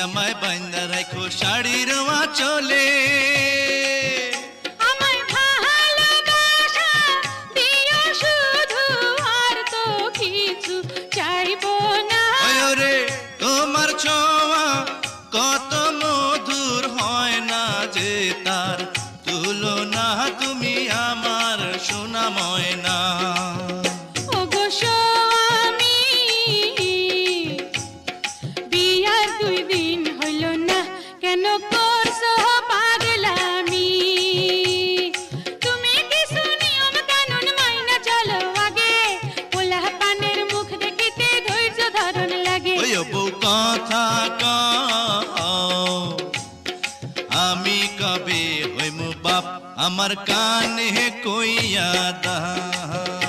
আমায় বাইন্দা রাখো শাড়ির আঁচলে। আমায় ভালোবাসা দিও শুধু, আর তো কিছু চাইবো না। ওরে তোমার ছোঁয়া কত মধুর, হয় না যে তার তুলনা, তুমি আমার সোনা ময়না। ওগো স্বামী, বিয়ার 2 দিন হইল না, কেন করছো পাগলামি? তুমি কিছু নিয়ম কানুন মাইনা চলো আগে, পোলা পানের মুখ দেখিতে ধৈর্য ধারণ লাগে। ওই বউ কথা কও, আমি কবে হইমু বাপ, আমার কানে কইয়া দাও।